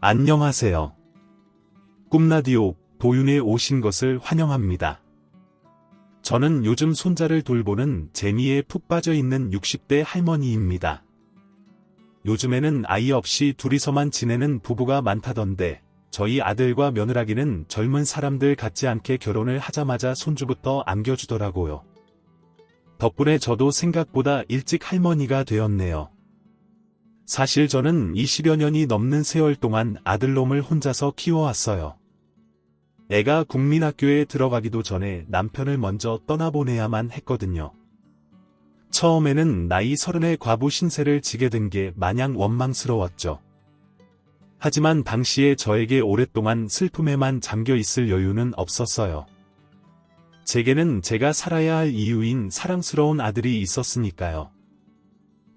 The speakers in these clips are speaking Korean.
안녕하세요. 꿈라디오 도윤에 오신 것을 환영합니다. 저는 요즘 손자를 돌보는 재미에 푹 빠져 있는 60대 할머니입니다. 요즘에는 아이 없이 둘이서만 지내는 부부가 많다던데 저희 아들과 며느라기는 젊은 사람들 같지 않게 결혼을 하자마자 손주부터 안겨주더라고요. 덕분에 저도 생각보다 일찍 할머니가 되었네요. 사실 저는 20여 년이 넘는 세월 동안 아들놈을 혼자서 키워왔어요. 애가 국민학교에 들어가기도 전에 남편을 먼저 떠나보내야만 했거든요. 처음에는 나이 30에 과부 신세를 지게 된 게 마냥 원망스러웠죠. 하지만 당시에 저에게 오랫동안 슬픔에만 잠겨 있을 여유는 없었어요. 제게는 제가 살아야 할 이유인 사랑스러운 아들이 있었으니까요.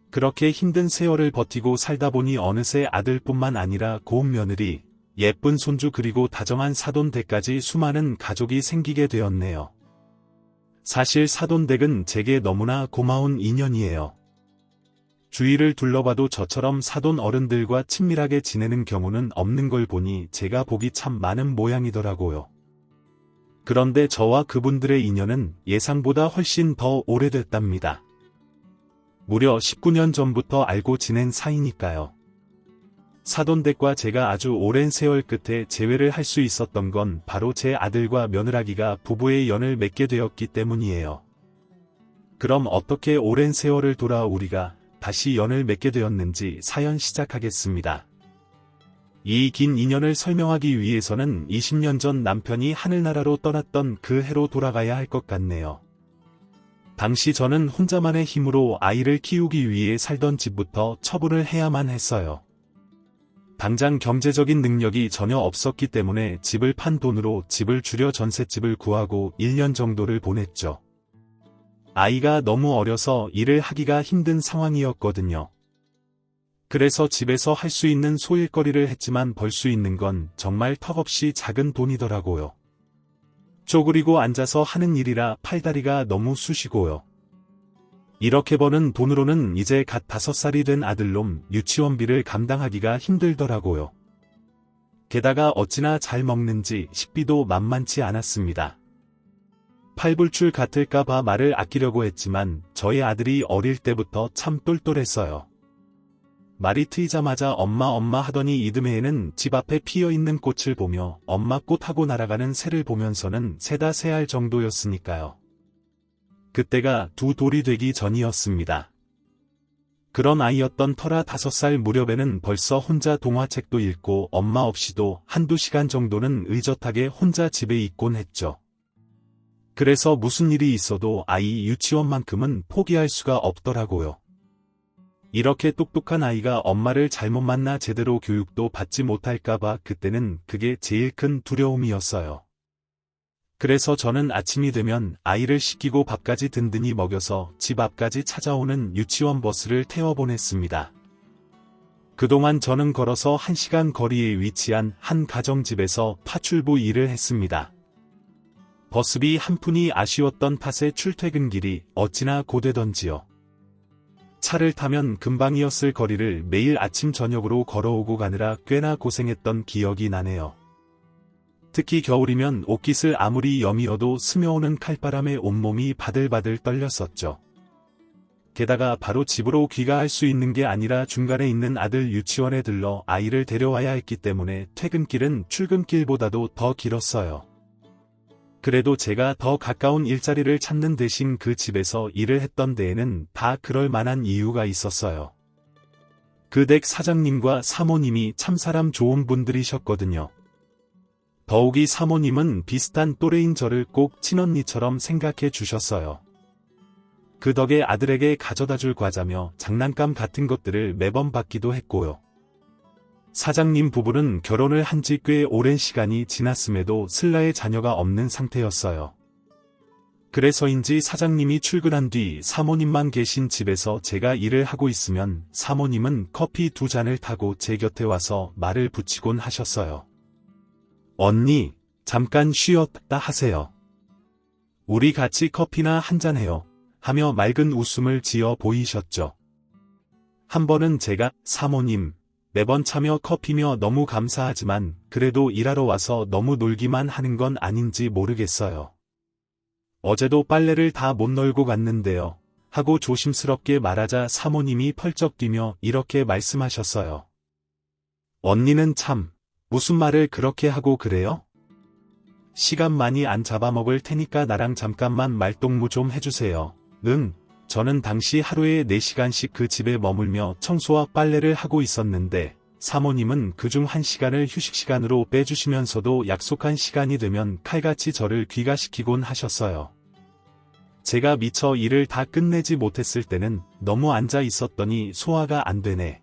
그렇게 힘든 세월을 버티고 살다 보니 어느새 아들뿐만 아니라 고운 며느리, 예쁜 손주 그리고 다정한 사돈댁까지 수많은 가족이 생기게 되었네요. 사실 사돈댁은 제게 너무나 고마운 인연이에요. 주위를 둘러봐도 저처럼 사돈 어른들과 친밀하게 지내는 경우는 없는 걸 보니 제가 복이 참 많은 모양이더라고요. 그런데 저와 그분들의 인연은 예상보다 훨씬 더 오래됐답니다. 무려 19년 전부터 알고 지낸 사이니까요. 사돈댁과 제가 아주 오랜 세월 끝에 재회를 할 수 있었던 건 바로 제 아들과 며느라기가 부부의 연을 맺게 되었기 때문이에요. 그럼 어떻게 오랜 세월을 돌아 우리가 다시 연을 맺게 되었는지 사연 시작하겠습니다. 이 긴 인연을 설명하기 위해서는 20년 전 남편이 하늘나라로 떠났던 그 해로 돌아가야 할 것 같네요. 당시 저는 혼자만의 힘으로 아이를 키우기 위해 살던 집부터 처분을 해야만 했어요. 당장 경제적인 능력이 전혀 없었기 때문에 집을 판 돈으로 집을 줄여 전셋집을 구하고 1년 정도를 보냈죠. 아이가 너무 어려서 일을 하기가 힘든 상황이었거든요. 그래서 집에서 할 수 있는 소일거리를 했지만 벌 수 있는 건 정말 턱없이 작은 돈이더라고요. 쪼그리고 앉아서 하는 일이라 팔다리가 너무 쑤시고요. 이렇게 버는 돈으로는 이제 갓 5살이 된 아들놈 유치원비를 감당하기가 힘들더라고요. 게다가 어찌나 잘 먹는지 식비도 만만치 않았습니다. 팔불출 같을까봐 말을 아끼려고 했지만 저희 아들이 어릴 때부터 참 똘똘했어요. 말이 트이자마자 엄마 하더니 이듬해에는 집 앞에 피어있는 꽃을 보며 엄마 꽃하고 날아가는 새를 보면서는 새다 새할 정도였으니까요. 그때가 두 돌이 되기 전이었습니다. 그런 아이였던 터라 5살 무렵에는 벌써 혼자 동화책도 읽고 엄마 없이도 한두 시간 정도는 의젓하게 혼자 집에 있곤 했죠. 그래서 무슨 일이 있어도 아이 유치원만큼은 포기할 수가 없더라고요. 이렇게 똑똑한 아이가 엄마를 잘못 만나 제대로 교육도 받지 못할까봐 그때는 그게 제일 큰 두려움이었어요. 그래서 저는 아침이 되면 아이를 씻기고 밥까지 든든히 먹여서 집 앞까지 찾아오는 유치원 버스를 태워보냈습니다. 그동안 저는 걸어서 1시간 거리에 위치한 한 가정집에서 파출부 일을 했습니다. 버스비 한 푼이 아쉬웠던 탓에 출퇴근길이 어찌나 고되던지요. 차를 타면 금방이었을 거리를 매일 아침 저녁으로 걸어오고 가느라 꽤나 고생했던 기억이 나네요. 특히 겨울이면 옷깃을 아무리 여미어도 스며오는 칼바람에 온몸이 바들바들 떨렸었죠. 게다가 바로 집으로 귀가할 수 있는 게 아니라 중간에 있는 아들 유치원에 들러 아이를 데려와야 했기 때문에 퇴근길은 출근길보다도 더 길었어요. 그래도 제가 더 가까운 일자리를 찾는 대신 그 집에서 일을 했던 데에는 다 그럴 만한 이유가 있었어요. 그 댁 사장님과 사모님이 참 사람 좋은 분들이셨거든요. 더욱이 사모님은 비슷한 또래인 저를 꼭 친언니처럼 생각해 주셨어요. 그 덕에 아들에게 가져다줄 과자며 장난감 같은 것들을 매번 받기도 했고요. 사장님 부부는 결혼을 한 지 꽤 오랜 시간이 지났음에도 슬라의 자녀가 없는 상태였어요. 그래서인지 사장님이 출근한 뒤 사모님만 계신 집에서 제가 일을 하고 있으면 사모님은 커피 2잔을 타고 제 곁에 와서 말을 붙이곤 하셨어요. 언니, 잠깐 쉬었다 하세요. 우리 같이 커피나 한잔 해요. 하며 맑은 웃음을 지어 보이셨죠. 한 번은 제가 사모님, 매번 차며 커피며 너무 감사하지만 그래도 일하러 와서 너무 놀기만 하는 건 아닌지 모르겠어요. 어제도 빨래를 다 못 널고 갔는데요. 하고 조심스럽게 말하자 사모님이 펄쩍 뛰며 이렇게 말씀하셨어요. 언니는 참, 무슨 말을 그렇게 하고 그래요? 시간 많이 안 잡아먹을 테니까 나랑 잠깐만 말동무 좀 해주세요. 응, 저는 당시 하루에 4시간씩 그 집에 머물며 청소와 빨래를 하고 있었는데 사모님은 그중 1시간을 휴식시간으로 빼주시면서도 약속한 시간이 되면 칼같이 저를 귀가시키곤 하셨어요. 제가 미처 일을 다 끝내지 못했을 때는 너무 앉아 있었더니 소화가 안 되네.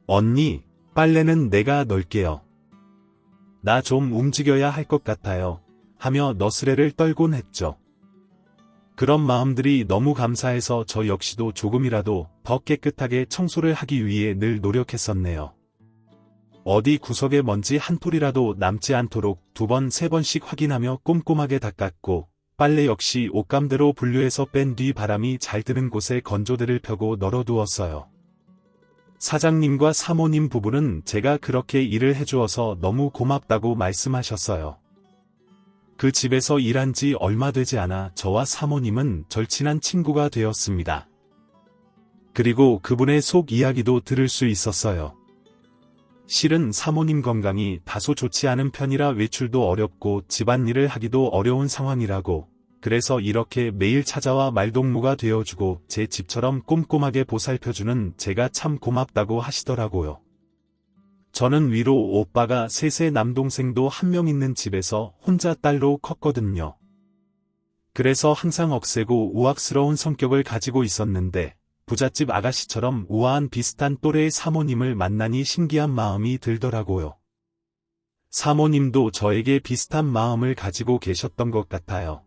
언니, 빨래는 내가 널게요. 나 좀 움직여야 할 것 같아요. 하며 너스레를 떨곤 했죠. 그런 마음들이 너무 감사해서 저 역시도 조금이라도 더 깨끗하게 청소를 하기 위해 늘 노력했었네요. 어디 구석에 먼지 한 톨이라도 남지 않도록 2번, 3번씩 확인하며 꼼꼼하게 닦았고 빨래 역시 옷감대로 분류해서 뺀 뒤 바람이 잘 드는 곳에 건조대를 펴고 널어두었어요. 사장님과 사모님 부부는 제가 그렇게 일을 해주어서 너무 고맙다고 말씀하셨어요. 그 집에서 일한 지 얼마 되지 않아 저와 사모님은 절친한 친구가 되었습니다. 그리고 그분의 속 이야기도 들을 수 있었어요. 실은 사모님 건강이 다소 좋지 않은 편이라 외출도 어렵고 집안일을 하기도 어려운 상황이라고, 그래서 이렇게 매일 찾아와 말동무가 되어주고 제 집처럼 꼼꼼하게 보살펴주는 제가 참 고맙다고 하시더라고요. 저는 위로 오빠가 셋의 남동생도 1명 있는 집에서 혼자 딸로 컸거든요. 그래서 항상 억세고 우악스러운 성격을 가지고 있었는데 부잣집 아가씨처럼 우아한 비슷한 또래의 사모님을 만나니 신기한 마음이 들더라고요. 사모님도 저에게 비슷한 마음을 가지고 계셨던 것 같아요.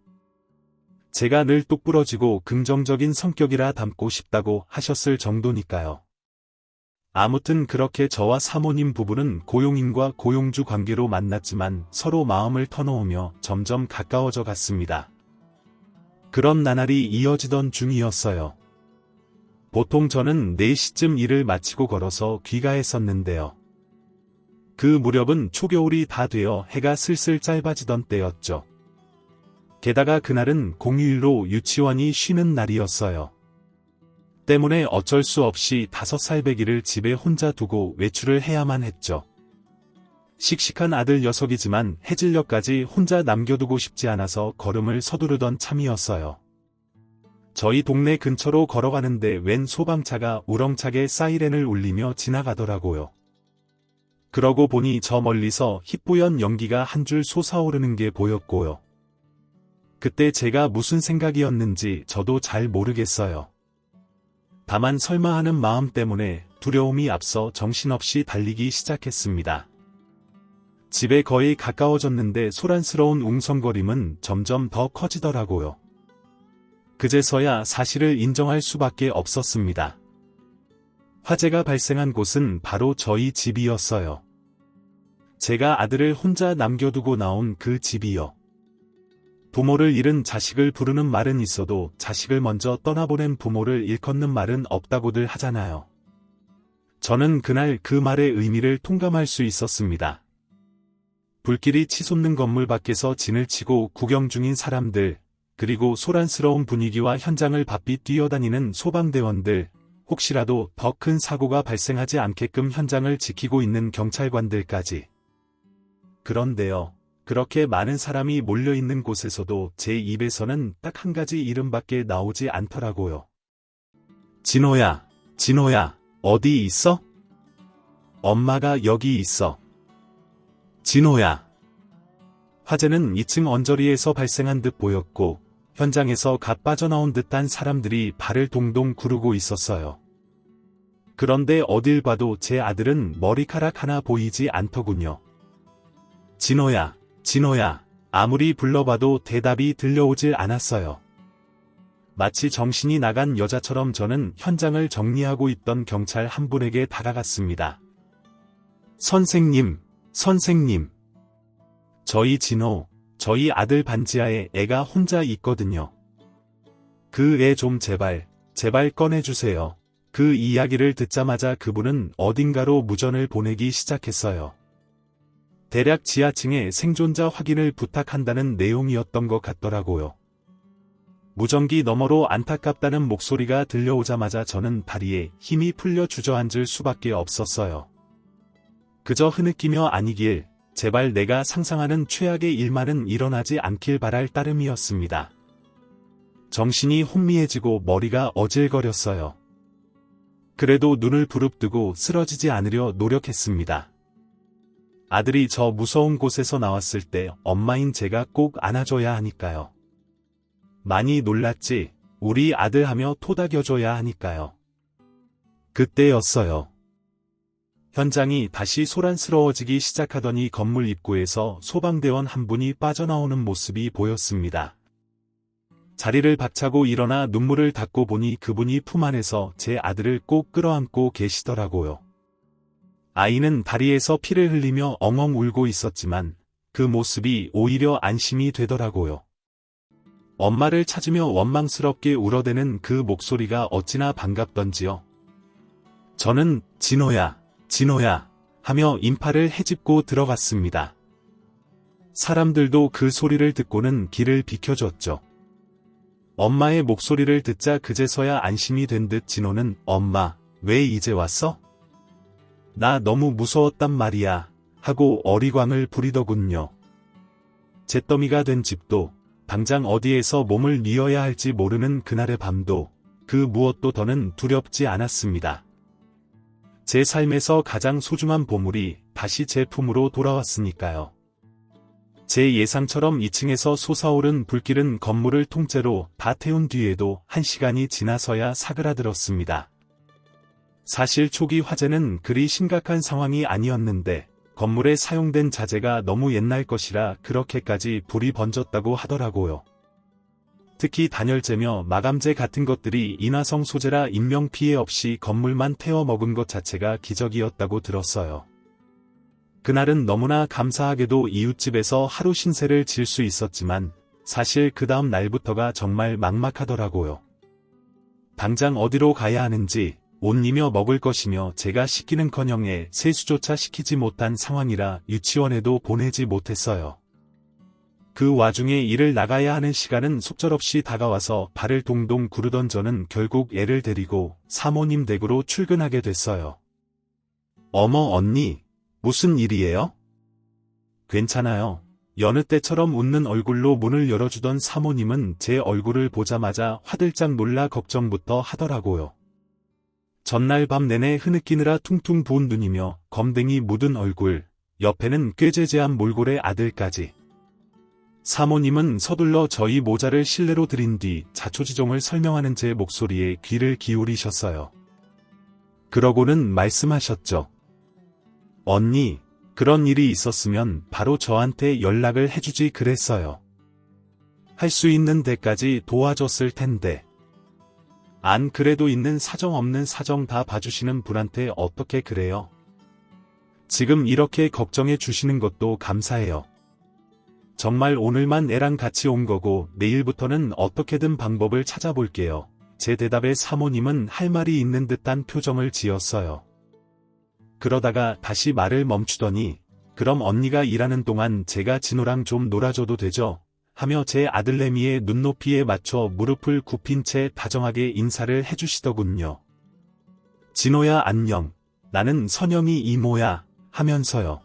제가 늘 똑부러지고 긍정적인 성격이라 닮고 싶다고 하셨을 정도니까요. 아무튼 그렇게 저와 사모님 부부는 고용인과 고용주 관계로 만났지만 서로 마음을 터놓으며 점점 가까워져 갔습니다. 그런 나날이 이어지던 중이었어요. 보통 저는 4시쯤 일을 마치고 걸어서 귀가했었는데요. 그 무렵은 초겨울이 다 되어 해가 슬슬 짧아지던 때였죠. 게다가 그날은 공휴일로 유치원이 쉬는 날이었어요. 때문에 어쩔 수 없이 5살배기를 집에 혼자 두고 외출을 해야만 했죠. 씩씩한 아들 녀석이지만 해질녘까지 혼자 남겨두고 싶지 않아서 걸음을 서두르던 참이었어요. 저희 동네 근처로 걸어가는데 웬 소방차가 우렁차게 사이렌을 울리며 지나가더라고요. 그러고 보니 저 멀리서 희뿌연 연기가 한 줄 솟아오르는 게 보였고요. 그때 제가 무슨 생각이었는지 저도 잘 모르겠어요. 다만 설마 하는 마음 때문에 두려움이 앞서 정신없이 달리기 시작했습니다. 집에 거의 가까워졌는데 소란스러운 웅성거림은 점점 더 커지더라고요. 그제서야 사실을 인정할 수밖에 없었습니다. 화재가 발생한 곳은 바로 저희 집이었어요. 제가 아들을 혼자 남겨두고 나온 그 집이요. 부모를 잃은 자식을 부르는 말은 있어도 자식을 먼저 떠나보낸 부모를 일컫는 말은 없다고들 하잖아요. 저는 그날 그 말의 의미를 통감할 수 있었습니다. 불길이 치솟는 건물 밖에서 진을 치고 구경 중인 사람들, 그리고 소란스러운 분위기와 현장을 바삐 뛰어다니는 소방대원들, 혹시라도 더 큰 사고가 발생하지 않게끔 현장을 지키고 있는 경찰관들까지. 그런데요, 그렇게 많은 사람이 몰려있는 곳에서도 제 입에서는 딱 한 가지 이름밖에 나오지 않더라고요. 진호야, 진호야, 어디 있어? 엄마가 여기 있어. 진호야. 화재는 2층 언저리에서 발생한 듯 보였고, 현장에서 갓 빠져나온 듯한 사람들이 발을 동동 구르고 있었어요. 그런데 어딜 봐도 제 아들은 머리카락 하나 보이지 않더군요. 진호야, 진호야, 아무리 불러봐도 대답이 들려오질 않았어요. 마치 정신이 나간 여자처럼 저는 현장을 정리하고 있던 경찰 한 분에게 다가갔습니다. 선생님, 선생님. 저희 진호, 저희 아들 반지하에 애가 혼자 있거든요. 그 애 좀 제발 꺼내주세요. 그 이야기를 듣자마자 그분은 어딘가로 무전을 보내기 시작했어요. 대략 지하층에 생존자 확인을 부탁한다는 내용이었던 것 같더라고요. 무전기 너머로 안타깝다는 목소리가 들려오자마자 저는 다리에 힘이 풀려 주저앉을 수밖에 없었어요. 그저 흐느끼며 아니길, 제발 내가 상상하는 최악의 일만은 일어나지 않길 바랄 따름이었습니다. 정신이 혼미해지고 머리가 어질거렸어요. 그래도 눈을 부릅뜨고 쓰러지지 않으려 노력했습니다. 아들이 저 무서운 곳에서 나왔을 때 엄마인 제가 꼭 안아줘야 하니까요. 많이 놀랐지, 우리 아들 하며 토닥여줘야 하니까요. 그때였어요. 현장이 다시 소란스러워지기 시작하더니 건물 입구에서 소방대원 한 분이 빠져나오는 모습이 보였습니다. 자리를 박차고 일어나 눈물을 닦고 보니 그분이 품 안에서 제 아들을 꼭 끌어안고 계시더라고요. 아이는 다리에서 피를 흘리며 엉엉 울고 있었지만 그 모습이 오히려 안심이 되더라고요. 엄마를 찾으며 원망스럽게 울어대는 그 목소리가 어찌나 반갑던지요. 저는 진호야, 진호야 하며 인파를 헤집고 들어갔습니다. 사람들도 그 소리를 듣고는 길을 비켜줬죠. 엄마의 목소리를 듣자 그제서야 안심이 된 듯 진호는 엄마, 왜 이제 왔어? 나 너무 무서웠단 말이야 하고 어리광을 부리더군요. 잿더미가 된 집도 당장 어디에서 몸을 뉘어야 할지 모르는 그날의 밤도 그 무엇도 더는 두렵지 않았습니다. 제 삶에서 가장 소중한 보물이 다시 제 품으로 돌아왔으니까요. 제 예상처럼 2층에서 솟아오른 불길은 건물을 통째로 다 태운 뒤에도 1시간이 지나서야 사그라들었습니다. 사실 초기 화재는 그리 심각한 상황이 아니었는데 건물에 사용된 자재가 너무 옛날 것이라 그렇게까지 불이 번졌다고 하더라고요. 특히 단열재며 마감재 같은 것들이 인화성 소재라 인명피해 없이 건물만 태워 먹은 것 자체가 기적이었다고 들었어요. 그날은 너무나 감사하게도 이웃집에서 하루 신세를 질 수 있었지만 사실 그 다음 날부터가 정말 막막하더라고요. 당장 어디로 가야 하는지, 옷이며 먹을 것이며 제가 시키는커녕 세수조차 시키지 못한 상황이라 유치원에도 보내지 못했어요. 그 와중에 일을 나가야 하는 시간은 속절없이 다가와서 발을 동동 구르던 저는 결국 애를 데리고 사모님 댁으로 출근하게 됐어요. 어머 언니, 무슨 일이에요? 괜찮아요. 여느 때처럼 웃는 얼굴로 문을 열어주던 사모님은 제 얼굴을 보자마자 화들짝 놀라 걱정부터 하더라고요. 전날 밤 내내 흐느끼느라 퉁퉁 부은 눈이며 검댕이 묻은 얼굴, 옆에는 꾀죄죄한 몰골의 아들까지. 사모님은 서둘러 저희 모자를 실내로 들인 뒤 자초지종을 설명하는 제 목소리에 귀를 기울이셨어요. 그러고는 말씀하셨죠. 언니, 그런 일이 있었으면 바로 저한테 연락을 해주지 그랬어요. 할 수 있는 데까지 도와줬을 텐데. 안 그래도 있는 사정 없는 사정 다 봐주시는 분한테 어떻게 그래요? 지금 이렇게 걱정해 주시는 것도 감사해요. 정말 오늘만 애랑 같이 온 거고 내일부터는 어떻게든 방법을 찾아볼게요. 제 대답에 사모님은 할 말이 있는 듯한 표정을 지었어요. 그러다가 다시 말을 멈추더니 그럼 언니가 일하는 동안 제가 진호랑 좀 놀아줘도 되죠? 하며 제 아들내미의 눈높이에 맞춰 무릎을 굽힌 채 다정하게 인사를 해주시더군요. 진호야 안녕, 나는 선영이 이모야 하면서요.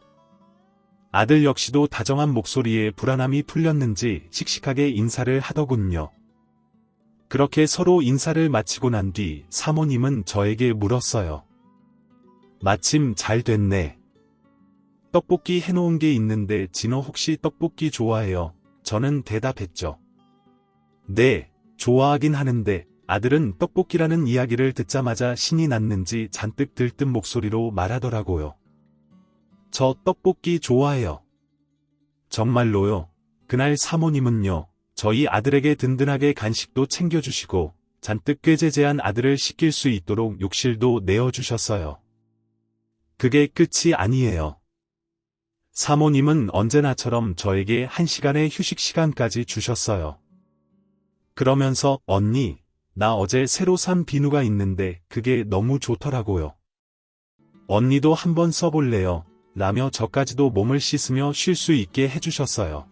아들 역시도 다정한 목소리에 불안함이 풀렸는지 씩씩하게 인사를 하더군요. 그렇게 서로 인사를 마치고 난 뒤 사모님은 저에게 물었어요. 마침 잘 됐네. 떡볶이 해놓은 게 있는데 진호 혹시 떡볶이 좋아해요? 저는 대답했죠. 네, 좋아하긴 하는데 아들은 떡볶이라는 이야기를 듣자마자 신이 났는지 잔뜩 들뜬 목소리로 말하더라고요. 저 떡볶이 좋아해요. 정말로요? 그날 사모님은요, 저희 아들에게 든든하게 간식도 챙겨주시고 잔뜩 꾀죄죄한 아들을 씻길 수 있도록 욕실도 내어주셨어요. 그게 끝이 아니에요. 사모님은 언제나처럼 저에게 1시간의 휴식 시간까지 주셨어요. 그러면서 언니, 나 어제 새로 산 비누가 있는데 그게 너무 좋더라고요. 언니도 한번 써볼래요? 라며 저까지도 몸을 씻으며 쉴 수 있게 해주셨어요.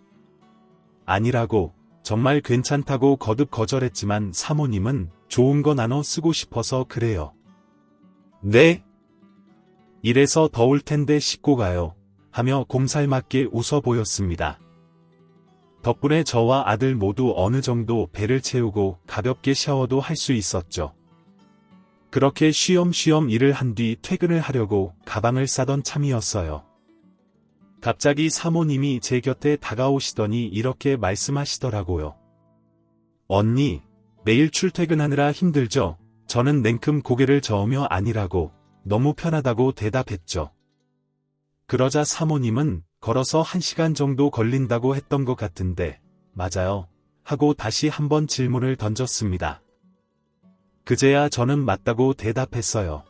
아니라고, 정말 괜찮다고 거듭 거절했지만 사모님은 좋은 거 나눠 쓰고 싶어서 그래요. 네? 이래서 더울 텐데 씻고 가요. 하며 곰살맞게 웃어 보였습니다. 덕분에 저와 아들 모두 어느 정도 배를 채우고 가볍게 샤워도 할 수 있었죠. 그렇게 쉬엄쉬엄 일을 한 뒤 퇴근을 하려고 가방을 싸던 참이었어요. 갑자기 사모님이 제 곁에 다가오시더니 이렇게 말씀하시더라고요. 언니, 매일 출퇴근하느라 힘들죠? 저는 냉큼 고개를 저으며 아니라고, 너무 편하다고 대답했죠. 그러자 사모님은 걸어서 1시간 정도 걸린다고 했던 것 같은데, 맞아요. 하고 다시 한번 질문을 던졌습니다. 그제야 저는 맞다고 대답했어요.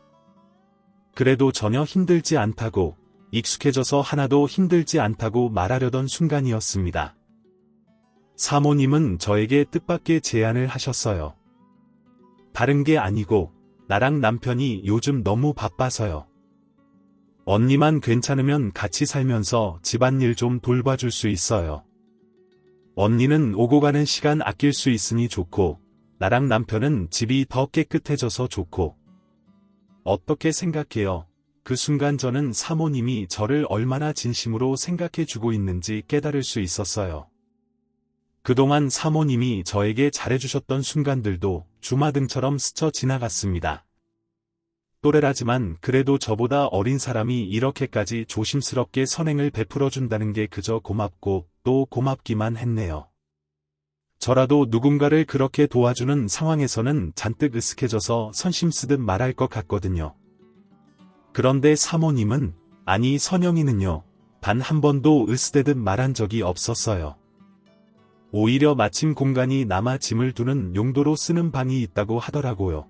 그래도 전혀 힘들지 않다고, 익숙해져서 하나도 힘들지 않다고 말하려던 순간이었습니다. 사모님은 저에게 뜻밖의 제안을 하셨어요. 다른 게 아니고, 나랑 남편이 요즘 너무 바빠서요. 언니만 괜찮으면 같이 살면서 집안일 좀 돌봐줄 수 있어요. 언니는 오고 가는 시간 아낄 수 있으니 좋고, 나랑 남편은 집이 더 깨끗해져서 좋고. 어떻게 생각해요? 그 순간 저는 사모님이 저를 얼마나 진심으로 생각해주고 있는지 깨달을 수 있었어요. 그동안 사모님이 저에게 잘해주셨던 순간들도 주마등처럼 스쳐 지나갔습니다. 또래라지만 그래도 저보다 어린 사람이 이렇게까지 조심스럽게 선행을 베풀어준다는 게 그저 고맙고 또 고맙기만 했네요. 저라도 누군가를 그렇게 도와주는 상황에서는 잔뜩 으쓱해져서 선심 쓰듯 말할 것 같거든요. 그런데 사모님은, 아니 선영이는요, 단 한 번도 으스대듯 말한 적이 없었어요. 오히려 마침 공간이 남아 짐을 두는 용도로 쓰는 방이 있다고 하더라고요.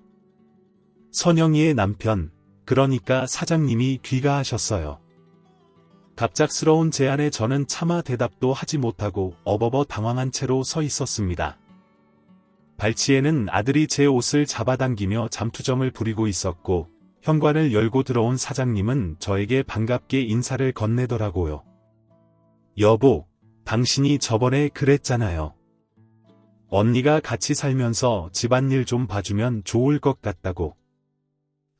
선영이의 남편, 그러니까 사장님이 귀가하셨어요. 갑작스러운 제안에 저는 차마 대답도 하지 못하고 어버버 당황한 채로 서 있었습니다. 발치에는 아들이 제 옷을 잡아당기며 잠투정을 부리고 있었고, 현관을 열고 들어온 사장님은 저에게 반갑게 인사를 건네더라고요. 여보, 당신이 저번에 그랬잖아요. 언니가 같이 살면서 집안일 좀 봐주면 좋을 것 같다고.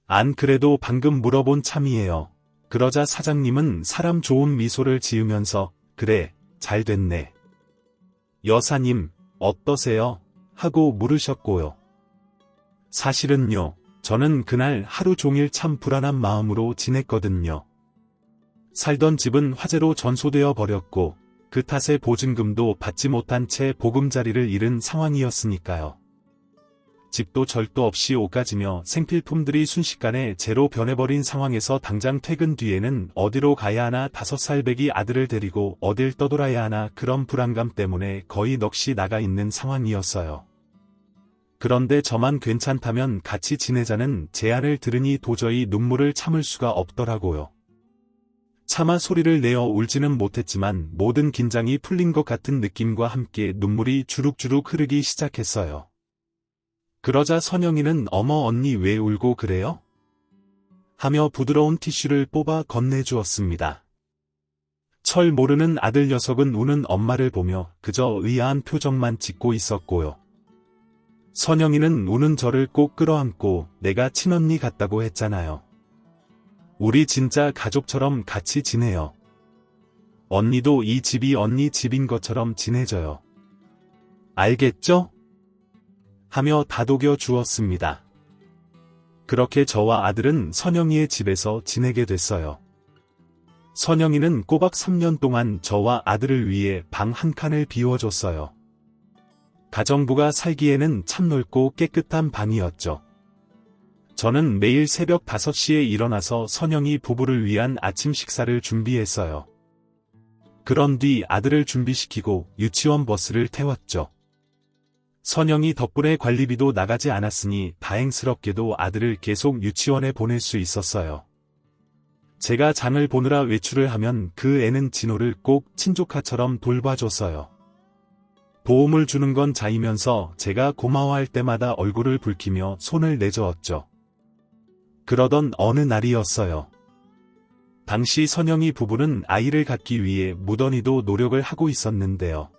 안 그래도 방금 물어본 참이에요. 그러자 사장님은 사람 좋은 미소를 지으면서, 그래, 잘 됐네. 여사님, 어떠세요? 하고 물으셨고요. 사실은요, 저는 그날 하루 종일 참 불안한 마음으로 지냈거든요. 살던 집은 화재로 전소되어 버렸고, 그 탓에 보증금도 받지 못한 채 보금자리를 잃은 상황이었으니까요. 집도 절도 없이 오가지며 생필품들이 순식간에 재로 변해버린 상황에서 당장 퇴근 뒤에는 어디로 가야 하나 5살 배기 아들을 데리고 어딜 떠돌아야 하나 그런 불안감 때문에 거의 넋이 나가 있는 상황이었어요. 그런데 저만 괜찮다면 같이 지내자는 제안을 들으니 도저히 눈물을 참을 수가 없더라고요. 차마 소리를 내어 울지는 못했지만 모든 긴장이 풀린 것 같은 느낌과 함께 눈물이 주룩주룩 흐르기 시작했어요. 그러자 선영이는 어머 언니 왜 울고 그래요? 하며 부드러운 티슈를 뽑아 건네주었습니다. 철 모르는 아들 녀석은 우는 엄마를 보며 그저 의아한 표정만 짓고 있었고요. 선영이는 우는 저를 꼭 끌어안고 내가 친언니 같다고 했잖아요. 우리 진짜 가족처럼 같이 지내요. 언니도 이 집이 언니 집인 것처럼 지내줘요. 알겠죠? 하며 다독여 주었습니다. 그렇게 저와 아들은 선영이의 집에서 지내게 됐어요. 선영이는 꼬박 3년 동안 저와 아들을 위해 방 한 칸을 비워줬어요. 가정부가 살기에는 참 넓고 깨끗한 방이었죠. 저는 매일 새벽 5시에 일어나서 선영이 부부를 위한 아침 식사를 준비했어요. 그런 뒤 아들을 준비시키고 유치원 버스를 태웠죠. 선영이 덕분에 관리비도 나가지 않았으니 다행스럽게도 아들을 계속 유치원에 보낼 수 있었어요. 제가 장을 보느라 외출을 하면 그 애는 진호를 꼭 친조카처럼 돌봐줬어요. 도움을 주는 건 자이면서 제가 고마워할 때마다 얼굴을 붉히며 손을 내저었죠. 그러던 어느 날이었어요. 당시 선영이 부부는 아이를 갖기 위해 무던히도 노력을 하고 있었는데요.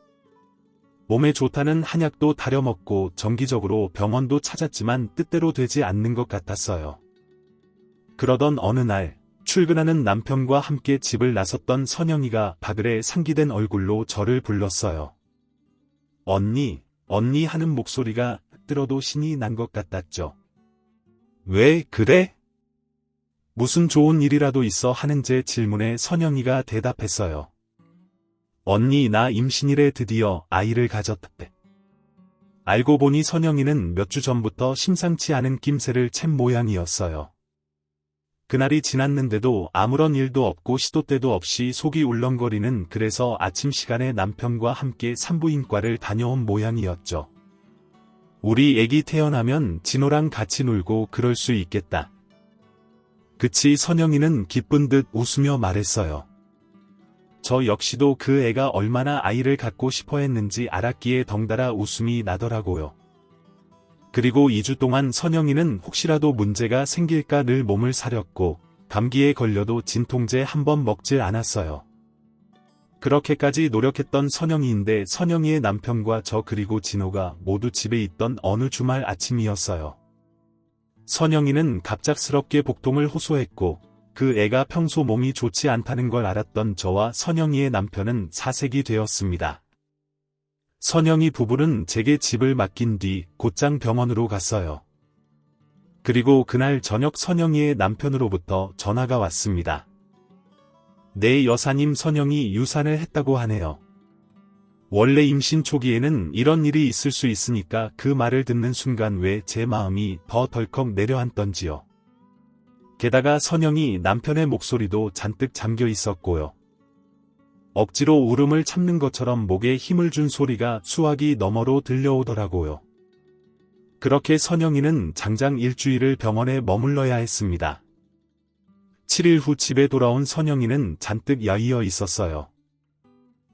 몸에 좋다는 한약도 다려먹고 정기적으로 병원도 찾았지만 뜻대로 되지 않는 것 같았어요. 그러던 어느 날 출근하는 남편과 함께 집을 나섰던 선영이가 바글에 상기된 얼굴로 저를 불렀어요. 언니, 언니 하는 목소리가 들어도 신이 난 것 같았죠. 왜 그래? 무슨 좋은 일이라도 있어 하는 제 질문에 선영이가 대답했어요. 언니 나 임신이래 드디어 아이를 가졌대. 알고 보니 선영이는 몇 주 전부터 심상치 않은 김새를 챈 모양이었어요. 그날이 지났는데도 아무런 일도 없고 시도 때도 없이 속이 울렁거리는 그래서 아침 시간에 남편과 함께 산부인과를 다녀온 모양이었죠. 우리 애기 태어나면 진호랑 같이 놀고 그럴 수 있겠다. 그치 선영이는 기쁜 듯 웃으며 말했어요. 저 역시도 그 애가 얼마나 아이를 갖고 싶어 했는지 알았기에 덩달아 웃음이 나더라고요. 그리고 2주 동안 선영이는 혹시라도 문제가 생길까 늘 몸을 사렸고 감기에 걸려도 진통제 한 번 먹질 않았어요. 그렇게까지 노력했던 선영이인데 선영이의 남편과 저 그리고 진호가 모두 집에 있던 어느 주말 아침이었어요. 선영이는 갑작스럽게 복통을 호소했고 그 애가 평소 몸이 좋지 않다는 걸 알았던 저와 선영이의 남편은 사색이 되었습니다. 선영이 부부는 제게 집을 맡긴 뒤 곧장 병원으로 갔어요. 그리고 그날 저녁 선영이의 남편으로부터 전화가 왔습니다. 네 여사님 선영이 유산을 했다고 하네요. 원래 임신 초기에는 이런 일이 있을 수 있으니까 그 말을 듣는 순간 왜 제 마음이 더 덜컥 내려앉던지요. 게다가 선영이 남편의 목소리도 잔뜩 잠겨 있었고요. 억지로 울음을 참는 것처럼 목에 힘을 준 소리가 수화기 너머로 들려오더라고요. 그렇게 선영이는 장장 일주일을 병원에 머물러야 했습니다. 7일 후 집에 돌아온 선영이는 잔뜩 야위어 있었어요.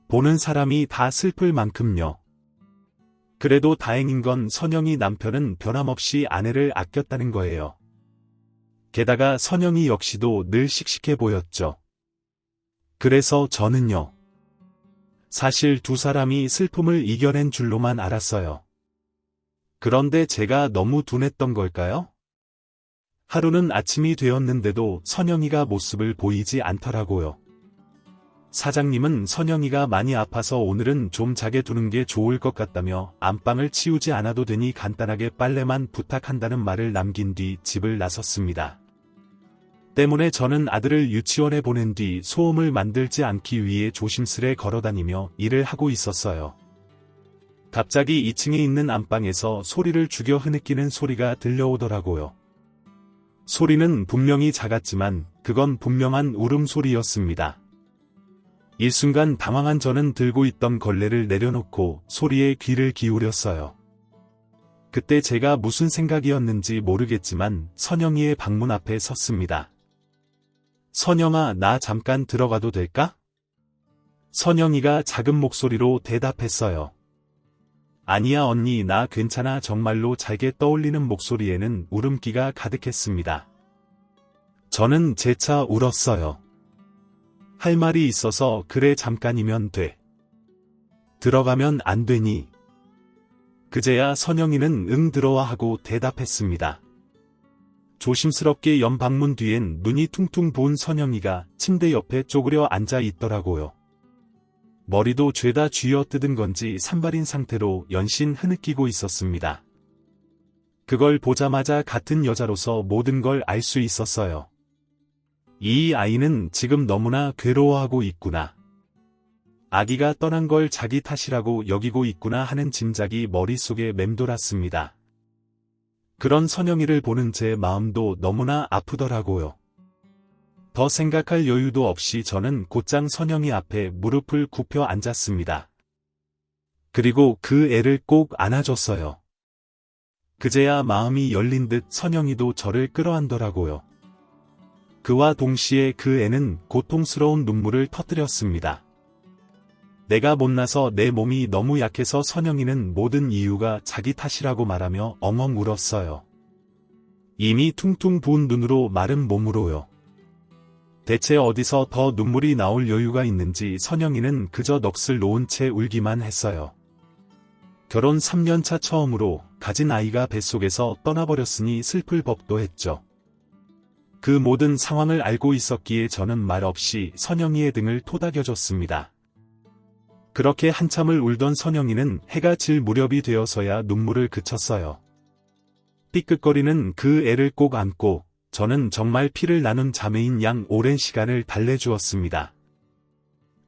보는 사람이 다 슬플 만큼요. 그래도 다행인 건 선영이 남편은 변함없이 아내를 아꼈다는 거예요. 게다가 선영이 역시도 늘 씩씩해 보였죠. 그래서 저는요. 사실 두 사람이 슬픔을 이겨낸 줄로만 알았어요. 그런데 제가 너무 둔했던 걸까요? 하루는 아침이 되었는데도 선영이가 모습을 보이지 않더라고요. 사장님은 선영이가 많이 아파서 오늘은 좀 자게 두는 게 좋을 것 같다며 안방을 치우지 않아도 되니 간단하게 빨래만 부탁한다는 말을 남긴 뒤 집을 나섰습니다. 때문에 저는 아들을 유치원에 보낸 뒤 소음을 만들지 않기 위해 조심스레 걸어다니며 일을 하고 있었어요. 갑자기 2층에 있는 안방에서 소리를 죽여 흐느끼는 소리가 들려오더라고요. 소리는 분명히 작았지만 그건 분명한 울음소리였습니다. 일순간 당황한 저는 들고 있던 걸레를 내려놓고 소리에 귀를 기울였어요. 그때 제가 무슨 생각이었는지 모르겠지만 선영이의 방문 앞에 섰습니다. 선영아, 나 잠깐 들어가도 될까? 선영이가 작은 목소리로 대답했어요. 아니야 언니 나 괜찮아. 정말로 잘게 떠올리는 목소리에는 울음기가 가득했습니다. 저는 재차 울었어요. 할 말이 있어서 그래 잠깐이면 돼. 들어가면 안 되니? 그제야 선영이는 응 들어와 하고 대답했습니다. 조심스럽게 연 방문 뒤엔 눈이 퉁퉁 부은 선영이가 침대 옆에 쪼그려 앉아 있더라고요. 머리도 죄다 쥐어뜯은 건지 산발인 상태로 연신 흐느끼고 있었습니다. 그걸 보자마자 같은 여자로서 모든 걸 알 수 있었어요. 이 아이는 지금 너무나 괴로워하고 있구나. 아기가 떠난 걸 자기 탓이라고 여기고 있구나 하는 짐작이 머릿속에 맴돌았습니다. 그런 선영이를 보는 제 마음도 너무나 아프더라고요. 더 생각할 여유도 없이 저는 곧장 선영이 앞에 무릎을 굽혀 앉았습니다. 그리고 그 애를 꼭 안아줬어요. 그제야 마음이 열린 듯 선영이도 저를 끌어안더라고요. 그와 동시에 그 애는 고통스러운 눈물을 터뜨렸습니다. 내가 못나서 내 몸이 너무 약해서 선영이는 모든 이유가 자기 탓이라고 말하며 엉엉 울었어요. 이미 퉁퉁 부은 눈으로 마른 몸으로요. 대체 어디서 더 눈물이 나올 여유가 있는지 선영이는 그저 넋을 놓은 채 울기만 했어요. 결혼 3년차 처음으로 가진 아이가 뱃속에서 떠나버렸으니 슬플 법도 했죠. 그 모든 상황을 알고 있었기에 저는 말없이 선영이의 등을 토닥여줬습니다. 그렇게 한참을 울던 선영이는 해가 질 무렵이 되어서야 눈물을 그쳤어요. 삐끗거리는 그 애를 꼭 안고 저는 정말 피를 나눈 자매인 양 오랜 시간을 달래주었습니다.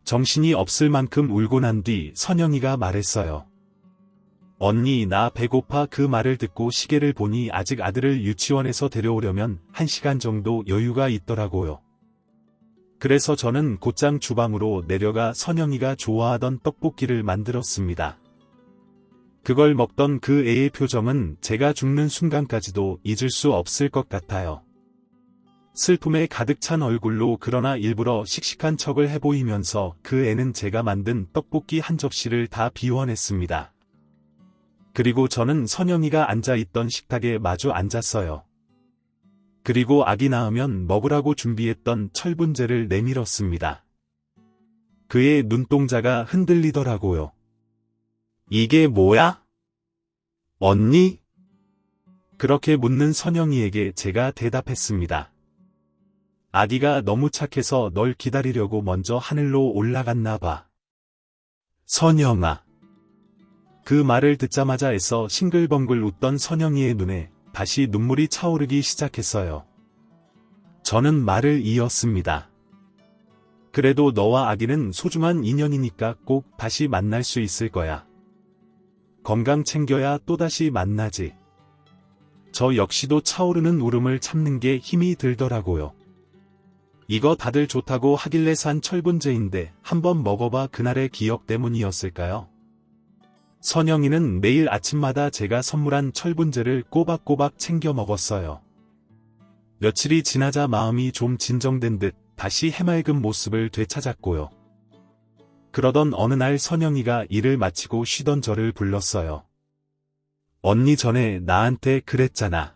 정신이 없을 만큼 울고 난 뒤 선영이가 말했어요. 언니, 나 배고파. 그 말을 듣고 시계를 보니 아직 아들을 유치원에서 데려오려면 1시간 정도 여유가 있더라고요. 그래서 저는 곧장 주방으로 내려가 선영이가 좋아하던 떡볶이를 만들었습니다. 그걸 먹던 그 애의 표정은 제가 죽는 순간까지도 잊을 수 없을 것 같아요. 슬픔에 가득 찬 얼굴로 그러나 일부러 씩씩한 척을 해보이면서 그 애는 제가 만든 떡볶이 한 접시를 다 비워냈습니다. 그리고 저는 선영이가 앉아있던 식탁에 마주 앉았어요. 그리고 아기 낳으면 먹으라고 준비했던 철분제를 내밀었습니다. 그의 눈동자가 흔들리더라고요. 이게 뭐야? 언니? 그렇게 묻는 선영이에게 제가 대답했습니다. 아기가 너무 착해서 널 기다리려고 먼저 하늘로 올라갔나 봐. 선영아. 그 말을 듣자마자 애써 싱글벙글 웃던 선영이의 눈에 다시 눈물이 차오르기 시작했어요. 저는 말을 이었습니다. 그래도 너와 아기는 소중한 인연이니까 꼭 다시 만날 수 있을 거야. 건강 챙겨야 또다시 만나지. 저 역시도 차오르는 울음을 참는 게 힘이 들더라고요. 이거 다들 좋다고 하길래 산 철분제인데 한번 먹어봐. 그날의 기억 때문이었을까요? 선영이는 매일 아침마다 제가 선물한 철분제를 꼬박꼬박 챙겨 먹었어요. 며칠이 지나자 마음이 좀 진정된 듯 다시 해맑은 모습을 되찾았고요. 그러던 어느 날 선영이가 일을 마치고 쉬던 저를 불렀어요. 언니 전에 나한테 그랬잖아.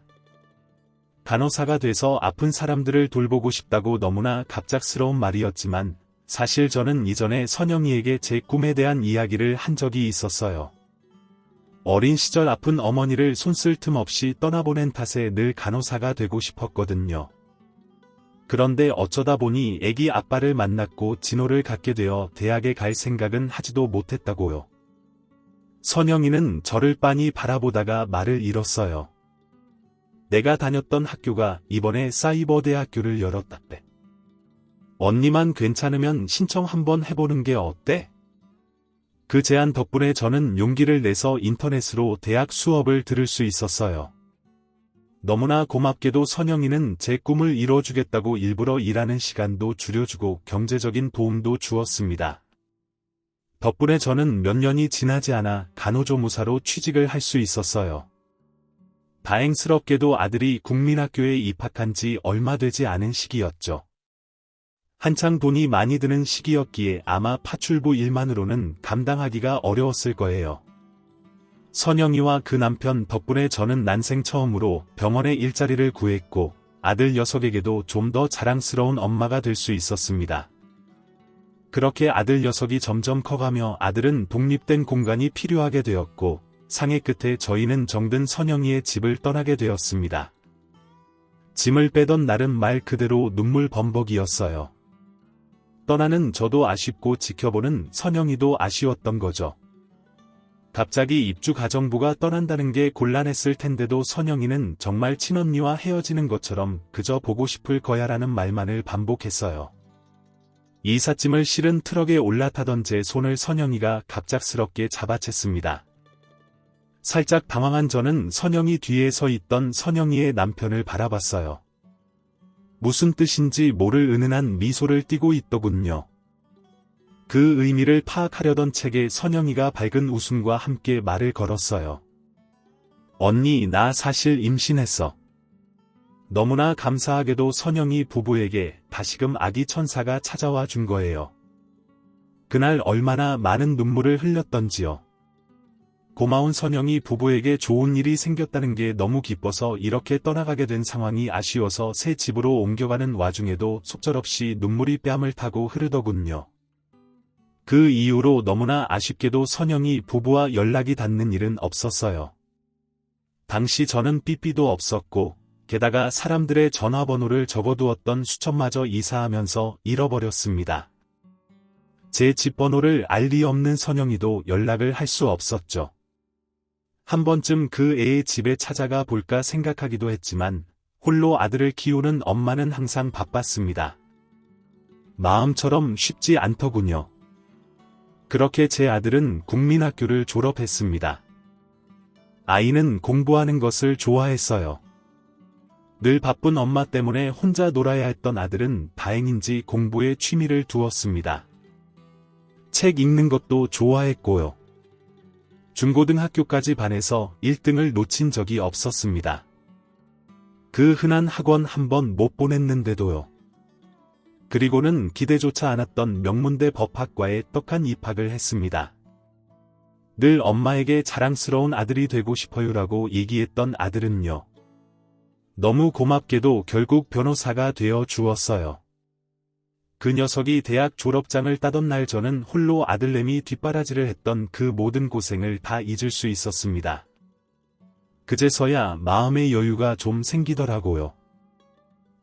간호사가 돼서 아픈 사람들을 돌보고 싶다고. 너무나 갑작스러운 말이었지만 사실 저는 이전에 선영이에게 제 꿈에 대한 이야기를 한 적이 있었어요. 어린 시절 아픈 어머니를 손쓸 틈 없이 떠나보낸 탓에 늘 간호사가 되고 싶었거든요. 그런데 어쩌다 보니 아기 아빠를 만났고 진호를 갖게 되어 대학에 갈 생각은 하지도 못했다고요. 선영이는 저를 빤히 바라보다가 말을 잃었어요. 내가 다녔던 학교가 이번에 사이버 대학교를 열었다대. 언니만 괜찮으면 신청 한번 해보는 게 어때? 그 제안 덕분에 저는 용기를 내서 인터넷으로 대학 수업을 들을 수 있었어요. 너무나 고맙게도 선영이는 제 꿈을 이뤄주겠다고 일부러 일하는 시간도 줄여주고 경제적인 도움도 주었습니다. 덕분에 저는 몇 년이 지나지 않아 간호조무사로 취직을 할 수 있었어요. 다행스럽게도 아들이 국민학교에 입학한 지 얼마 되지 않은 시기였죠. 한창 돈이 많이 드는 시기였기에 아마 파출부 일만으로는 감당하기가 어려웠을 거예요. 선영이와 그 남편 덕분에 저는 난생 처음으로 병원에 일자리를 구했고 아들 녀석에게도 좀 더 자랑스러운 엄마가 될 수 있었습니다. 그렇게 아들 녀석이 점점 커가며 아들은 독립된 공간이 필요하게 되었고 상해 끝에 저희는 정든 선영이의 집을 떠나게 되었습니다. 짐을 빼던 날은 말 그대로 눈물 범벅이었어요. 떠나는 저도 아쉽고 지켜보는 선영이도 아쉬웠던 거죠. 갑자기 입주가정부가 떠난다는 게 곤란했을 텐데도 선영이는 정말 친언니와 헤어지는 것처럼 그저 보고 싶을 거야라는 말만을 반복했어요. 이삿짐을 실은 트럭에 올라타던 제 손을 선영이가 갑작스럽게 잡아챘습니다. 살짝 당황한 저는 선영이 뒤에 서 있던 선영이의 남편을 바라봤어요. 무슨 뜻인지 모를 은은한 미소를 띠고 있더군요. 그 의미를 파악하려던 책에 선영이가 밝은 웃음과 함께 말을 걸었어요. 언니, 나 사실 임신했어. 너무나 감사하게도 선영이 부부에게 다시금 아기 천사가 찾아와 준 거예요. 그날 얼마나 많은 눈물을 흘렸던지요. 고마운 선영이 부부에게 좋은 일이 생겼다는 게 너무 기뻐서 이렇게 떠나가게 된 상황이 아쉬워서 새 집으로 옮겨가는 와중에도 속절없이 눈물이 뺨을 타고 흐르더군요. 그 이후로 너무나 아쉽게도 선영이 부부와 연락이 닿는 일은 없었어요. 당시 저는 삐삐도 없었고 게다가 사람들의 전화번호를 적어두었던 수첩마저 이사하면서 잃어버렸습니다. 제 집 번호를 알 리 없는 선영이도 연락을 할 수 없었죠. 한 번쯤 그 애의 집에 찾아가 볼까 생각하기도 했지만 홀로 아들을 키우는 엄마는 항상 바빴습니다. 마음처럼 쉽지 않더군요. 그렇게 제 아들은 국민학교를 졸업했습니다. 아이는 공부하는 것을 좋아했어요. 늘 바쁜 엄마 때문에 혼자 놀아야 했던 아들은 다행인지 공부에 취미를 두었습니다. 책 읽는 것도 좋아했고요. 중고등학교까지 반에서 1등을 놓친 적이 없었습니다. 그 흔한 학원 한 번 못 보냈는데도요. 그리고는 기대조차 않았던 명문대 법학과에 떡한 입학을 했습니다. 늘 엄마에게 자랑스러운 아들이 되고 싶어요라고 얘기했던 아들은요. 너무 고맙게도 결국 변호사가 되어 주었어요. 그 녀석이 대학 졸업장을 따던 날 저는 홀로 아들내미 뒷바라지를 했던 그 모든 고생을 다 잊을 수 있었습니다. 그제서야 마음의 여유가 좀 생기더라고요.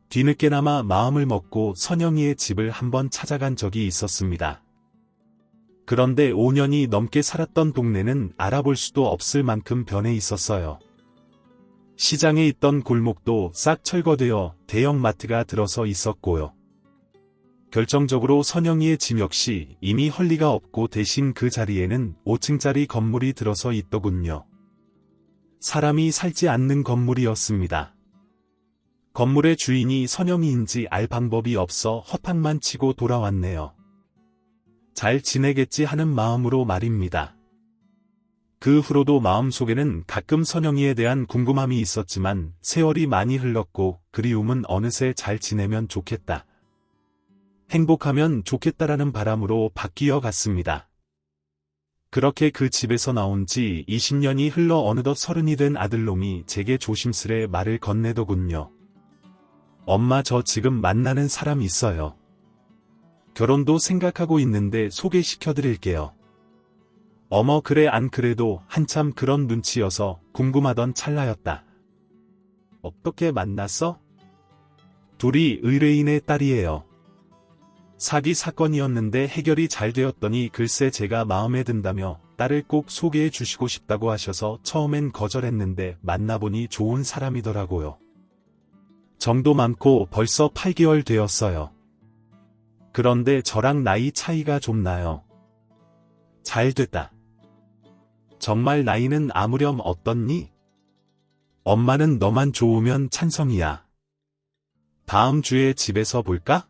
뒤늦게나마 마음을 먹고 선영이의 집을 한번 찾아간 적이 있었습니다. 그런데 5년이 넘게 살았던 동네는 알아볼 수도 없을 만큼 변해 있었어요. 시장에 있던 골목도 싹 철거되어 대형마트가 들어서 있었고요. 결정적으로 선영이의 집 역시 이미 헐리가 없고 대신 그 자리에는 5층짜리 건물이 들어서 있더군요. 사람이 살지 않는 건물이었습니다. 건물의 주인이 선영이인지 알 방법이 없어 허탕만 치고 돌아왔네요. 잘 지내겠지 하는 마음으로 말입니다. 그 후로도 마음속에는 가끔 선영이에 대한 궁금함이 있었지만 세월이 많이 흘렀고 그리움은 어느새 잘 지내면 좋겠다. 행복하면 좋겠다라는 바람으로 바뀌어 갔습니다. 그렇게 그 집에서 나온 지 20년이 흘러 어느덧 30이 된 아들놈이 제게 조심스레 말을 건네더군요. 엄마 저 지금 만나는 사람 있어요. 결혼도 생각하고 있는데 소개시켜드릴게요. 어머 그래 안 그래도 한참 그런 눈치여서 궁금하던 찰나였다. 어떻게 만났어? 둘이 의뢰인의 딸이에요. 사기 사건이었는데 해결이 잘 되었더니 글쎄 제가 마음에 든다며 딸을 꼭 소개해 주시고 싶다고 하셔서 처음엔 거절했는데 만나보니 좋은 사람이더라고요. 정도 많고 벌써 8개월 되었어요. 그런데 저랑 나이 차이가 좀 나요. 잘 됐다. 정말 나이는 아무렴 어떻니? 엄마는 너만 좋으면 찬성이야. 다음 주에 집에서 볼까?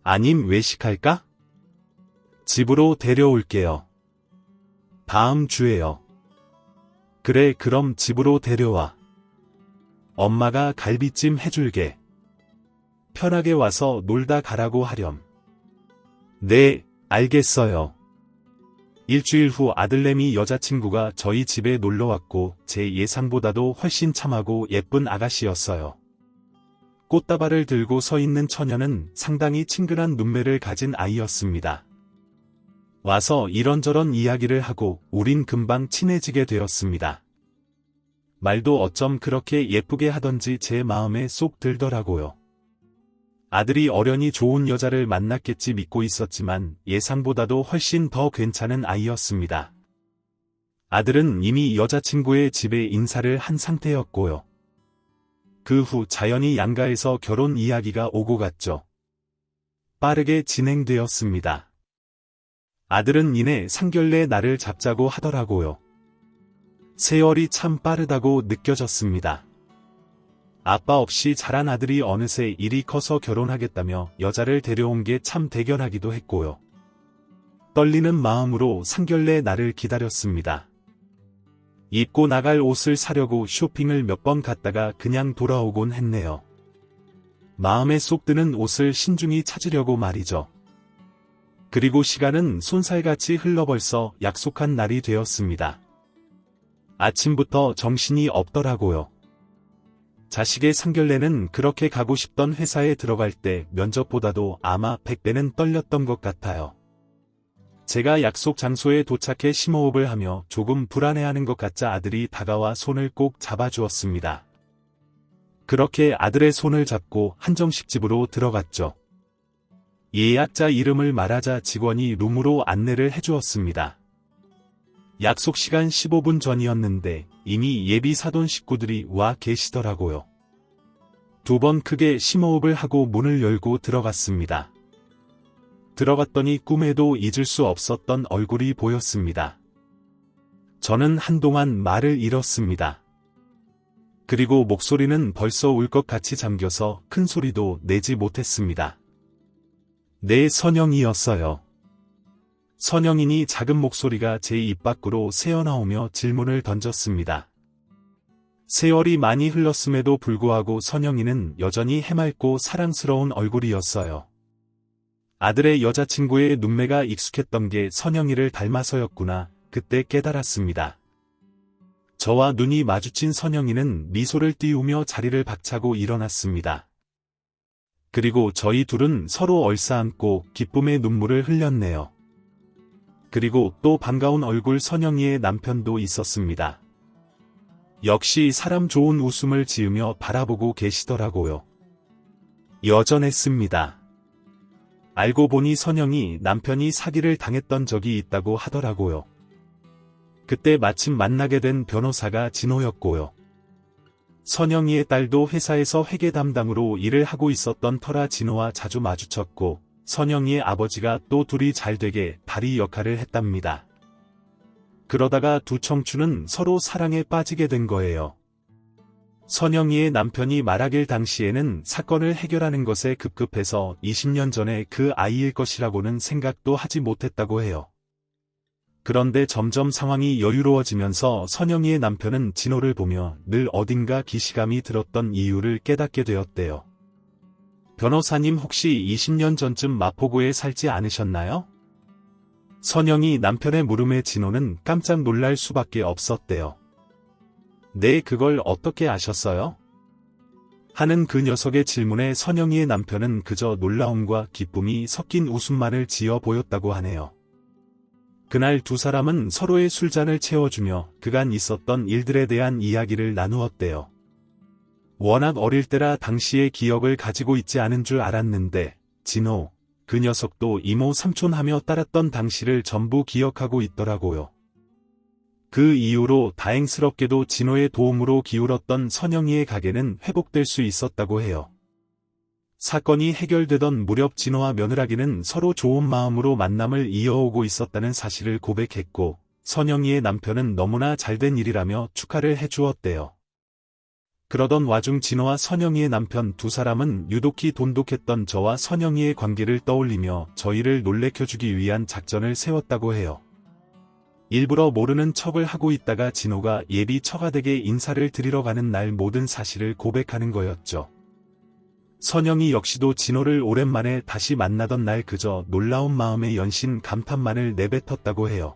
아님 외식할까? 집으로 데려올게요. 다음 주에요. 그래 그럼 집으로 데려와. 엄마가 갈비찜 해줄게. 편하게 와서 놀다 가라고 하렴. 네, 알겠어요. 일주일 후 아들내미 여자친구가 저희 집에 놀러왔고 제 예상보다도 훨씬 참하고 예쁜 아가씨였어요. 꽃다발을 들고 서 있는 처녀는 상당히 친근한 눈매를 가진 아이였습니다. 와서 이런저런 이야기를 하고 우린 금방 친해지게 되었습니다. 말도 어쩜 그렇게 예쁘게 하던지 제 마음에 쏙 들더라고요. 아들이 어련히 좋은 여자를 만났겠지 믿고 있었지만 예상보다도 훨씬 더 괜찮은 아이였습니다. 아들은 이미 여자친구의 집에 인사를 한 상태였고요. 그 후 자연히 양가에서 결혼 이야기가 오고 갔죠. 빠르게 진행되었습니다. 아들은 이내 상견례 날을 잡자고 하더라고요. 세월이 참 빠르다고 느껴졌습니다. 아빠 없이 자란 아들이 어느새 일이 커서 결혼하겠다며 여자를 데려온 게 참 대견하기도 했고요. 떨리는 마음으로 상견례 날을 기다렸습니다. 입고 나갈 옷을 사려고 쇼핑을 몇 번 갔다가 그냥 돌아오곤 했네요. 마음에 쏙 드는 옷을 신중히 찾으려고 말이죠. 그리고 시간은 쏜살같이 흘러 벌써 약속한 날이 되었습니다. 아침부터 정신이 없더라고요. 자식의 상견례는 그렇게 가고 싶던 회사에 들어갈 때 면접보다도 아마 100배는 떨렸던 것 같아요. 제가 약속 장소에 도착해 심호흡을 하며 조금 불안해하는 것 같자 아들이 다가와 손을 꼭 잡아주었습니다. 그렇게 아들의 손을 잡고 한정식 집으로 들어갔죠. 예약자 이름을 말하자 직원이 룸으로 안내를 해주었습니다. 약속 시간 15분 전이었는데 이미 예비 사돈 식구들이 와 계시더라고요. 2번 크게 심호흡을 하고 문을 열고 들어갔습니다. 들어갔더니 꿈에도 잊을 수 없었던 얼굴이 보였습니다. 저는 한동안 말을 잃었습니다. 그리고 목소리는 벌써 울것같이 잠겨서 큰 소리도 내지 못했습니다. 네, 선영이었어요. 선영이니 작은 목소리가 제 입 밖으로 새어나오며 질문을 던졌습니다. 세월이 많이 흘렀음에도 불구하고 선영이는 여전히 해맑고 사랑스러운 얼굴이었어요. 아들의 여자친구의 눈매가 익숙했던 게 선영이를 닮아서였구나, 그때 깨달았습니다. 저와 눈이 마주친 선영이는 미소를 띄우며 자리를 박차고 일어났습니다. 그리고 저희 둘은 서로 얼싸안고 기쁨의 눈물을 흘렸네요. 그리고 또 반가운 얼굴 선영이의 남편도 있었습니다. 역시 사람 좋은 웃음을 지으며 바라보고 계시더라고요. 여전했습니다. 알고 보니 선영이 남편이 사기를 당했던 적이 있다고 하더라고요. 그때 마침 만나게 된 변호사가 진호였고요. 선영이의 딸도 회사에서 회계 담당으로 일을 하고 있었던 터라 진호와 자주 마주쳤고 선영이의 아버지가 또 둘이 잘되게 다리 역할을 했답니다. 그러다가 두 청춘은 서로 사랑에 빠지게 된 거예요. 선영이의 남편이 말하길 당시에는 사건을 해결하는 것에 급급해서 20년 전에 그 아이일 것이라고는 생각도 하지 못했다고 해요. 그런데 점점 상황이 여유로워지면서 선영이의 남편은 진호를 보며 늘 어딘가 기시감이 들었던 이유를 깨닫게 되었대요. 변호사님 혹시 20년 전쯤 마포구에 살지 않으셨나요? 선영이 남편의 물음에 진호는 깜짝 놀랄 수밖에 없었대요. 네, 그걸 어떻게 아셨어요? 하는 그 녀석의 질문에 선영이의 남편은 그저 놀라움과 기쁨이 섞인 웃음만을 지어 보였다고 하네요. 그날 두 사람은 서로의 술잔을 채워주며 그간 있었던 일들에 대한 이야기를 나누었대요. 워낙 어릴 때라 당시의 기억을 가지고 있지 않은 줄 알았는데 진호, 그 녀석도 이모 삼촌 하며 따랐던 당시를 전부 기억하고 있더라고요. 그 이후로 다행스럽게도 진호의 도움으로 기울었던 선영이의 가게는 회복될 수 있었다고 해요. 사건이 해결되던 무렵 진호와 며느라기는 서로 좋은 마음으로 만남을 이어오고 있었다는 사실을 고백했고 선영이의 남편은 너무나 잘된 일이라며 축하를 해주었대요. 그러던 와중 진호와 선영이의 남편 두 사람은 유독히 돈독했던 저와 선영이의 관계를 떠올리며 저희를 놀래켜주기 위한 작전을 세웠다고 해요. 일부러 모르는 척을 하고 있다가 진호가 예비 처가댁에 인사를 드리러 가는 날 모든 사실을 고백하는 거였죠. 선영이 역시도 진호를 오랜만에 다시 만나던 날 그저 놀라운 마음의 연신 감탄만을 내뱉었다고 해요.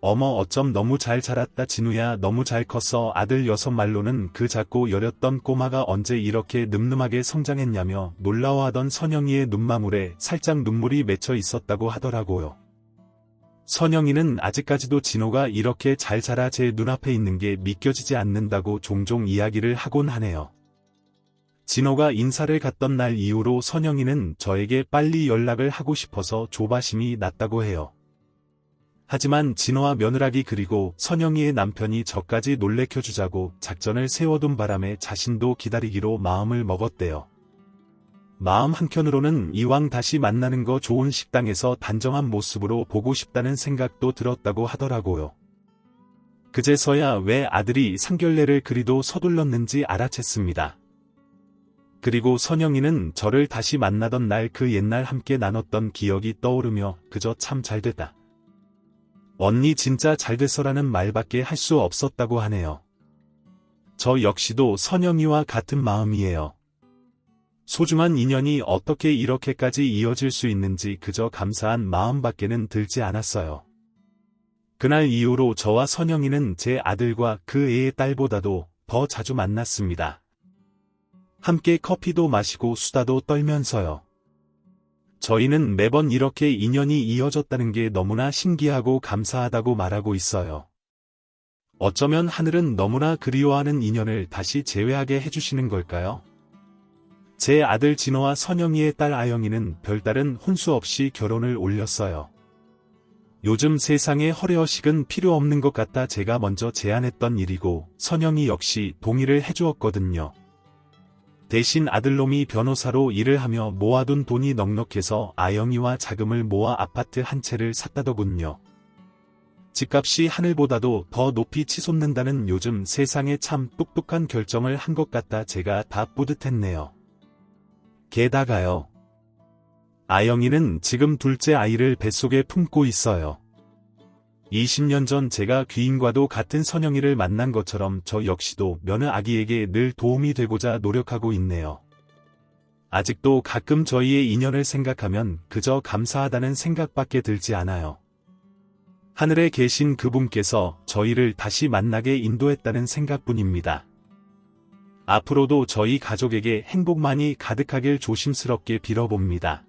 어머 어쩜 너무 잘 자랐다 진우야 너무 잘 컸어 아들 6말로는 그 작고 여렸던 꼬마가 언제 이렇게 늠름하게 성장했냐며 놀라워하던 선영이의 눈망울에 살짝 눈물이 맺혀 있었다고 하더라고요. 선영이는 아직까지도 진호가 이렇게 잘 자라 제 눈앞에 있는 게 믿겨지지 않는다고 종종 이야기를 하곤 하네요. 진호가 인사를 갔던 날 이후로 선영이는 저에게 빨리 연락을 하고 싶어서 조바심이 났다고 해요. 하지만 진호와 며느라기 그리고 선영이의 남편이 저까지 놀래켜주자고 작전을 세워둔 바람에 자신도 기다리기로 마음을 먹었대요. 마음 한켠으로는 이왕 다시 만나는 거 좋은 식당에서 단정한 모습으로 보고 싶다는 생각도 들었다고 하더라고요. 그제서야 왜 아들이 상견례를 그리도 서둘렀는지 알아챘습니다. 그리고 선영이는 저를 다시 만나던 날 그 옛날 함께 나눴던 기억이 떠오르며 그저 참 잘됐다. 언니 진짜 잘됐어라는 말밖에 할 수 없었다고 하네요. 저 역시도 선영이와 같은 마음이에요. 소중한 인연이 어떻게 이렇게까지 이어질 수 있는지 그저 감사한 마음밖에는 들지 않았어요. 그날 이후로 저와 선영이는 제 아들과 그 애의 딸보다도 더 자주 만났습니다. 함께 커피도 마시고 수다도 떨면서요. 저희는 매번 이렇게 인연이 이어졌다는 게 너무나 신기하고 감사하다고 말하고 있어요. 어쩌면 하늘은 너무나 그리워하는 인연을 다시 재회하게 해주시는 걸까요? 제 아들 진호와 선영이의 딸 아영이는 별다른 혼수 없이 결혼을 올렸어요. 요즘 세상에 허례허식은 필요 없는 것 같아 제가 먼저 제안했던 일이고 선영이 역시 동의를 해주었거든요. 대신 아들놈이 변호사로 일을 하며 모아둔 돈이 넉넉해서 아영이와 자금을 모아 아파트 한 채를 샀다더군요. 집값이 하늘보다도 더 높이 치솟는다는 요즘 세상에 참 똑똑한 결정을 한 것 같다 제가 다 뿌듯했네요. 게다가요. 아영이는 지금 둘째 아이를 뱃속에 품고 있어요. 20년 전 제가 귀인과도 같은 선영이를 만난 것처럼 저 역시도 며느 아기에게 늘 도움이 되고자 노력하고 있네요. 아직도 가끔 저희의 인연을 생각하면 그저 감사하다는 생각밖에 들지 않아요. 하늘에 계신 그분께서 저희를 다시 만나게 인도했다는 생각뿐입니다. 앞으로도 저희 가족에게 행복만이 가득하길 조심스럽게 빌어봅니다.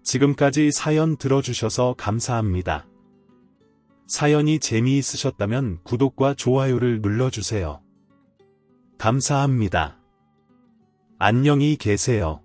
지금까지 사연 들어주셔서 감사합니다. 사연이 재미있으셨다면 구독과 좋아요를 눌러주세요. 감사합니다. 안녕히 계세요.